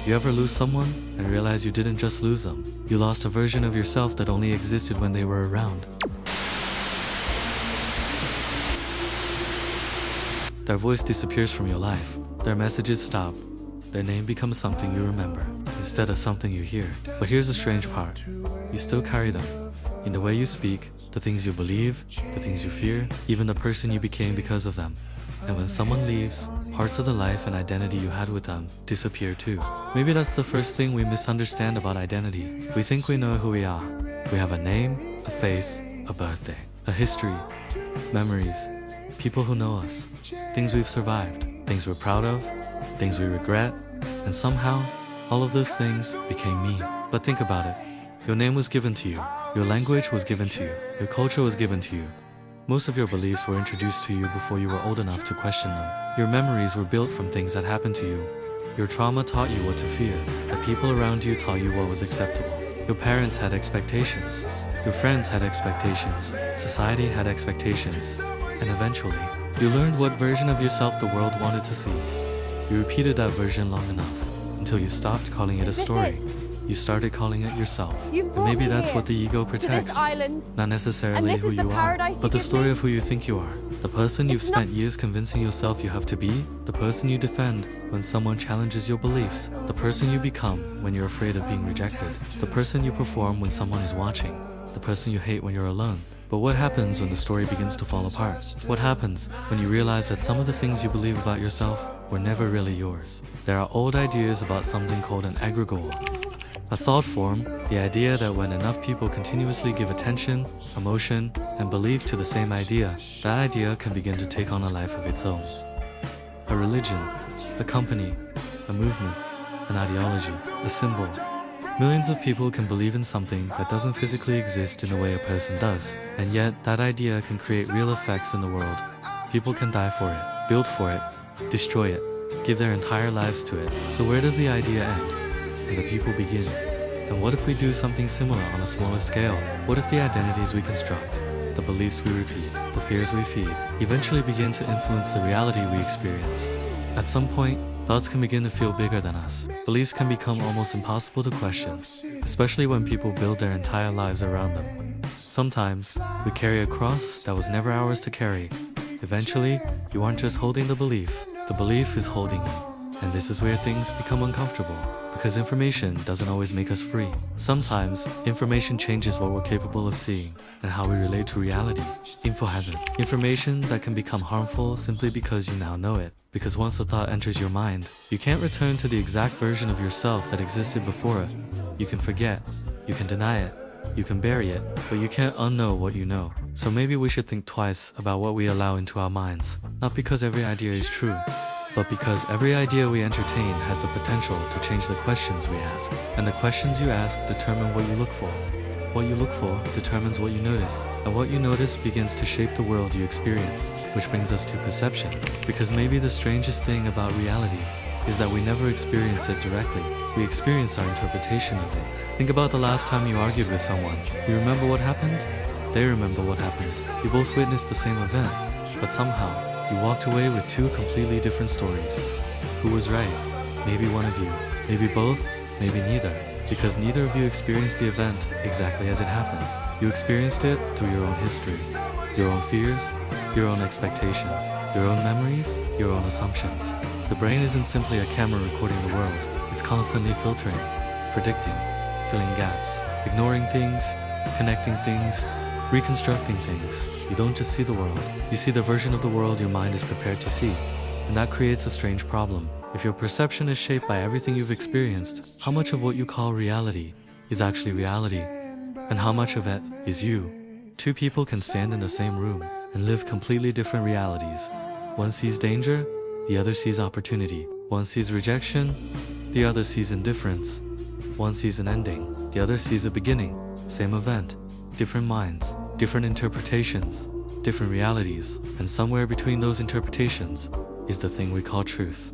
You ever lose someone and realize you didn't just lose them? You lost a version of yourself that only existed when they were around. Their voice disappears from your life. Their messages stop. Their name becomes something you remember, instead of something you hear. But here's the strange part. You still carry them. In the way you speak, the things you believe, the things you fear, even the person you became because of them. And when someone leaves, parts of the life and identity you had with them disappear too. Maybe that's the first thing we misunderstand about identity. We think we know who we are. We have a name, a face, a birthday, a history, memories, people who know us, things we've survived, things we're proud of, things we regret, and somehow, all of those things became me. But think about it. Your name was given to you. Your language was given to you. Your culture was given to you. Most of your beliefs were introduced to you before you were old enough to question them. Your memories were built from things that happened to you. Your trauma taught you what to fear. The people around you taught you what was acceptable. Your parents had expectations. Your friends had expectations. Society had expectations. And eventually, you learned what version of yourself the world wanted to see. You repeated that version long enough, until you stopped calling it a story. You started calling it yourself. And maybe that's what the ego protects. Not necessarily who you are, but the story of who you think you are. The person you've spent years convincing yourself you have to be. The person you defend when someone challenges your beliefs. The person you become when you're afraid of being rejected. The person you perform when someone is watching. The person you hate when you're alone. But what happens when the story begins to fall apart? What happens when you realize that some of the things you believe about yourself were never really yours? There are old ideas about something called an egregore. A thought form, the idea that when enough people continuously give attention, emotion, and belief to the same idea, that idea can begin to take on a life of its own. A religion, a company, a movement, an ideology, a symbol. Millions of people can believe in something that doesn't physically exist in the way a person does, and yet that idea can create real effects in the world. People can die for it, build for it, destroy it, give their entire lives to it. So where does the idea end? And the people begin. And what if we do something similar on a smaller scale? What if the identities we construct, the beliefs we repeat, the fears we feed, eventually begin to influence the reality we experience? At some point, thoughts can begin to feel bigger than us. Beliefs can become almost impossible to question, especially when people build their entire lives around them. Sometimes, we carry a cross that was never ours to carry. Eventually, you aren't just holding the belief is holding you. And this is where things become uncomfortable, because information doesn't always make us free. Sometimes, information changes what we're capable of seeing and how we relate to reality. Info hazard. Information that can become harmful simply because you now know it. Because once a thought enters your mind, you can't return to the exact version of yourself that existed before it. You can forget, you can deny it, you can bury it, but you can't unknow what you know. So maybe we should think twice about what we allow into our minds. Not because every idea is true, but because every idea we entertain has the potential to change the questions we ask. And the questions you ask determine what you look for. What you look for determines what you notice, and what you notice begins to shape the world you experience, which brings us to perception. Because maybe the strangest thing about reality is that we never experience it directly. We experience our interpretation of it. Think about the last time you argued with someone. You remember what happened? They remember what happened. You both witnessed the same event, but somehow, you walked away with two completely different stories. Who was right? Maybe one of you. Maybe both, maybe neither. Because neither of you experienced the event exactly as it happened. You experienced it through your own history, your own fears, your own expectations, your own memories, your own assumptions. The brain isn't simply a camera recording the world. It's constantly filtering, predicting, filling gaps, ignoring things, connecting things, reconstructing things. You don't just see the world, you see the version of the world your mind is prepared to see. And that creates a strange problem. If your perception is shaped by everything you've experienced, how much of what you call reality is actually reality? And how much of it is you? Two people can stand in the same room and live completely different realities. One sees danger, the other sees opportunity. One sees rejection, the other sees indifference. One sees an ending, the other sees a beginning. Same event, different minds, different interpretations, different realities, and somewhere between those interpretations is the thing we call truth.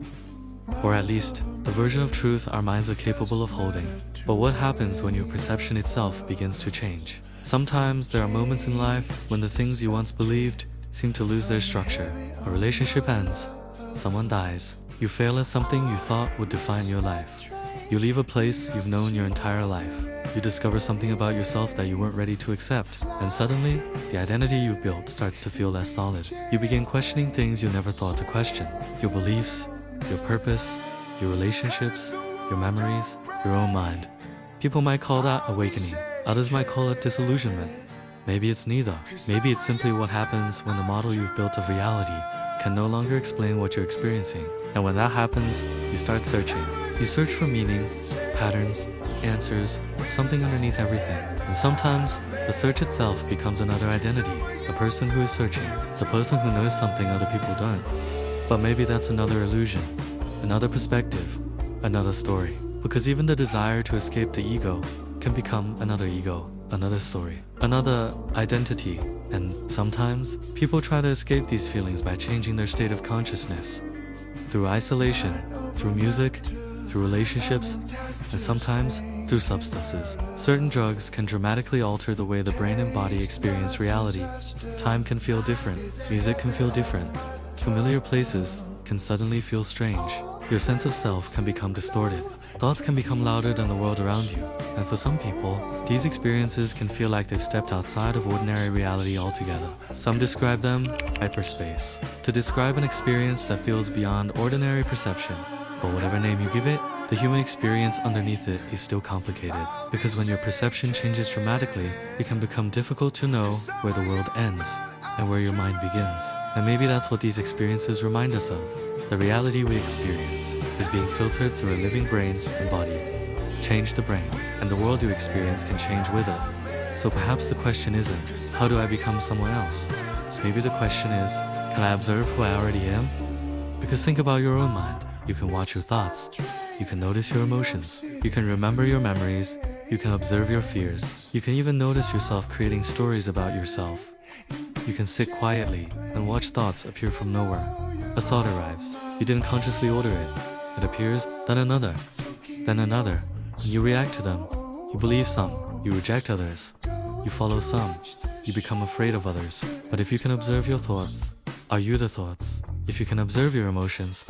Or at least, the version of truth our minds are capable of holding. But what happens when your perception itself begins to change? Sometimes there are moments in life when the things you once believed seem to lose their structure. A relationship ends, someone dies, you fail at something you thought would define your life. You leave a place you've known your entire life. You discover something about yourself that you weren't ready to accept, and suddenly, the identity you've built starts to feel less solid. You begin questioning things you never thought to question. Your beliefs, your purpose, your relationships, your memories, your own mind. People might call that awakening. Others might call it disillusionment. Maybe it's neither. Maybe it's simply what happens when the model you've built of reality can no longer explain what you're experiencing. And when that happens, you start searching. You search for meaning, patterns, answers, something underneath everything. And sometimes, the search itself becomes another identity. The person who is searching, the person who knows something other people don't. But maybe that's another illusion, another perspective, another story. Because even the desire to escape the ego can become another ego, another story, another identity. And sometimes, people try to escape these feelings by changing their state of consciousness. Through isolation, through music, through relationships, and sometimes through substances. Certain drugs can dramatically alter the way the brain and body experience reality. Time can feel different, music can feel different. Familiar places can suddenly feel strange. Your sense of self can become distorted. Thoughts can become louder than the world around you. And for some people, these experiences can feel like they've stepped outside of ordinary reality altogether. Some describe them hyperspace, to describe an experience that feels beyond ordinary perception. But whatever name you give it, the human experience underneath it is still complicated. Because when your perception changes dramatically, it can become difficult to know where the world ends and where your mind begins. And maybe that's what these experiences remind us of. The reality we experience is being filtered through a living brain and body. Change the brain, and the world you experience can change with it. So perhaps the question isn't, how do I become someone else? Maybe the question is, can I observe who I already am? Because think about your own mind. You can watch your thoughts. You can notice your emotions. You can remember your memories. You can observe your fears. You can even notice yourself creating stories about yourself. You can sit quietly and watch thoughts appear from nowhere. A thought arrives. You didn't consciously order it. It appears, then another, and you react to them. You believe some. You reject others. You follow some. You become afraid of others. But if you can observe your thoughts, are you the thoughts? If you can observe your emotions,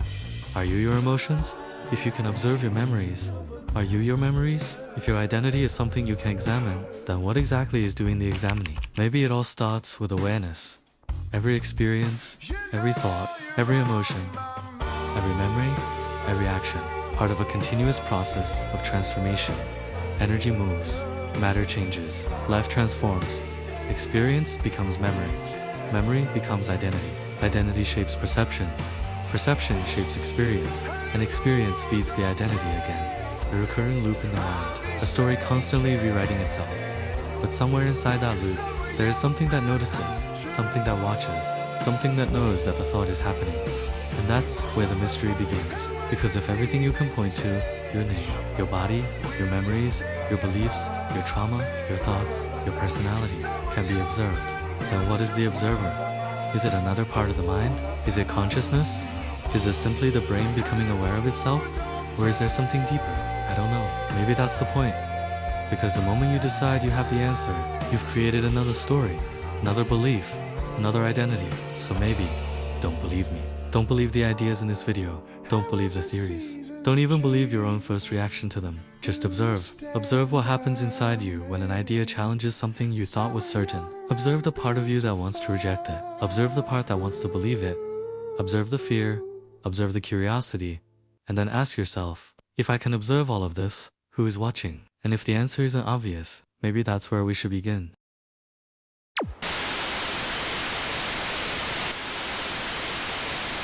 are you your emotions? If you can observe your memories, are you your memories? If your identity is something you can examine, then what exactly is doing the examining? Maybe it all starts with awareness. Every experience, every thought, every emotion, every memory, every action, part of a continuous process of transformation. Energy moves, matter changes, life transforms, experience becomes memory, memory becomes identity, identity shapes perception, perception shapes experience, and experience feeds the identity again. A recurring loop in the mind, a story constantly rewriting itself. But somewhere inside that loop, there is something that notices, something that watches, something that knows that the thought is happening. And that's where the mystery begins. Because if everything you can point to, your name, your body, your memories, your beliefs, your trauma, your thoughts, your personality, can be observed, then what is the observer? Is it another part of the mind? Is it consciousness? Is it simply the brain becoming aware of itself? Or is there something deeper? I don't know. Maybe that's the point. Because the moment you decide you have the answer, you've created another story, another belief, another identity. So maybe, don't believe me. Don't believe the ideas in this video. Don't believe the theories. Don't even believe your own first reaction to them. Just observe. Observe what happens inside you when an idea challenges something you thought was certain. Observe the part of you that wants to reject it. Observe the part that wants to believe it. Observe the fear. Observe the curiosity. And then ask yourself, if I can observe all of this, who is watching? And if the answer isn't obvious, maybe that's where we should begin.